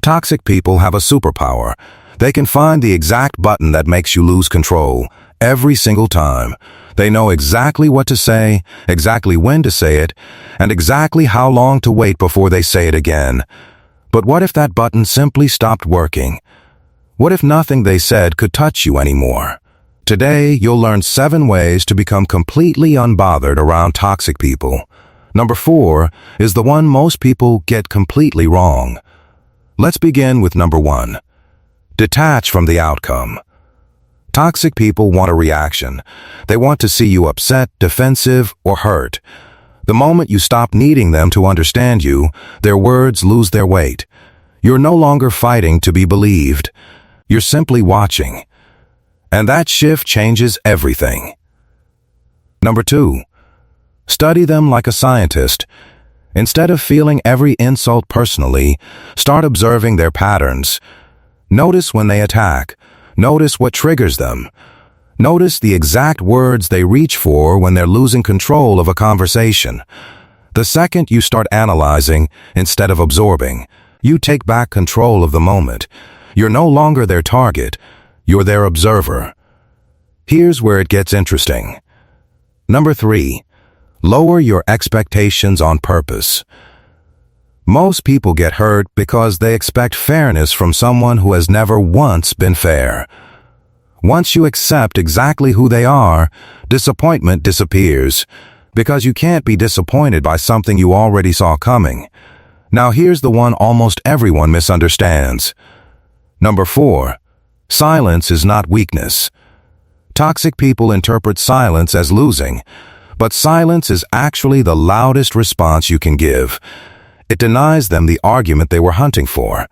Toxic people have a superpower. They can find the exact button that makes you lose control every single time. They know exactly what to say, exactly when to say it, and exactly how long to wait before they say it again. But what if that button simply stopped working? What if nothing they said could touch you anymore? Today, you'll learn 7 ways to become completely unbothered around toxic people. Number 4 is the one most people get completely wrong. Let's begin with number 1. Detach from the outcome. Toxic people want a reaction. They want to see you upset, defensive, or hurt. The moment you stop needing them to understand you, their words lose their weight. You're no longer fighting to be believed. You're simply watching. And that shift changes everything. Number 2. Study them like a scientist. Instead of feeling every insult personally, start observing their patterns. Notice when they attack. Notice what triggers them. Notice the exact words they reach for when they're losing control of a conversation. The second you start analyzing instead of absorbing, you take back control of the moment. You're no longer their target. You're their observer. Here's where it gets interesting. Number 3. Lower your expectations on purpose. Most people get hurt because they expect fairness from someone who has never once been fair. Once you accept exactly who they are, disappointment disappears, because you can't be disappointed by something you already saw coming. Now here's the one almost everyone misunderstands. Number 4. Silence is not weakness. Toxic people interpret silence as losing, but silence is actually the loudest response you can give. It denies them the argument they were hunting for.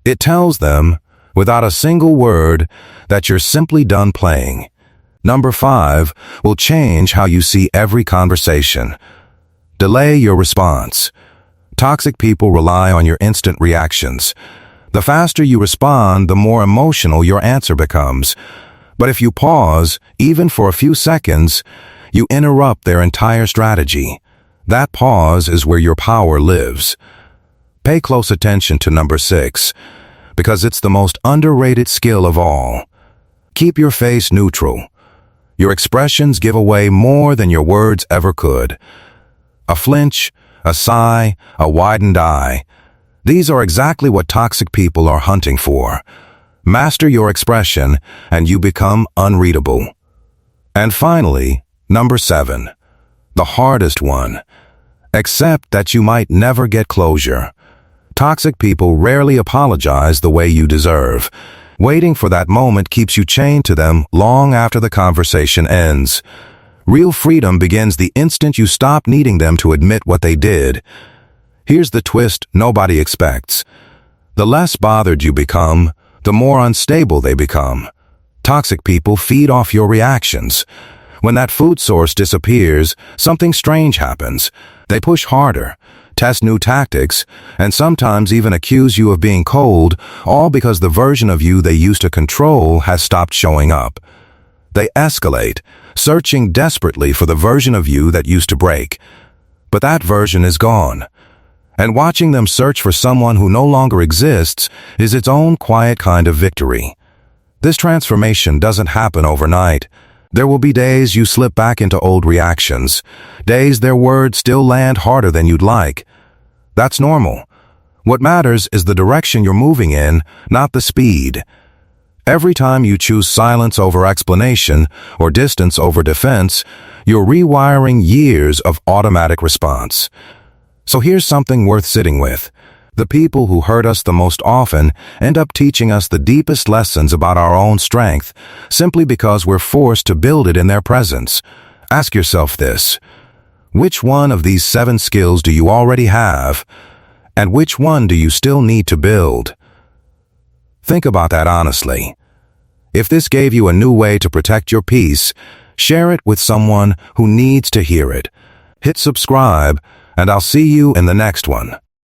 It tells them, without a single word, that you're simply done playing. Number 5 will change how you see every conversation. Delay your response. Toxic people rely on your instant reactions. The faster you respond, the more emotional your answer becomes. But if you pause, even for a few seconds, you interrupt their entire strategy. That pause is where your power lives. Pay close attention to number 6, because it's the most underrated skill of all. Keep your face neutral. Your expressions give away more than your words ever could. A flinch, a sigh, a widened eye. These are exactly what toxic people are hunting for. Master your expression, and you become unreadable. And finally, number 7. The hardest one. Accept that you might never get closure. Toxic people rarely apologize the way you deserve. Waiting for that moment keeps you chained to them long after the conversation ends. Real freedom begins the instant you stop needing them to admit what they did. Here's the twist nobody expects. The less bothered you become, the more unstable they become. Toxic people feed off your reactions. When that food source disappears, something strange happens. They push harder, test new tactics, and sometimes even accuse you of being cold, all because the version of you they used to control has stopped showing up. They escalate, searching desperately for the version of you that used to break. But that version is gone. And watching them search for someone who no longer exists is its own quiet kind of victory. This transformation doesn't happen overnight. There will be days you slip back into old reactions, days their words still land harder than you'd like. That's normal. What matters is the direction you're moving in, not the speed. Every time you choose silence over explanation or distance over defense, you're rewiring years of automatic response. So here's something worth sitting with. The people who hurt us the most often end up teaching us the deepest lessons about our own strength, simply because we're forced to build it in their presence. Ask yourself this: which one of these 7 skills do you already have, and which one do you still need to build? Think about that honestly. If this gave you a new way to protect your peace, share it with someone who needs to hear it. Hit subscribe, and I'll see you in the next one.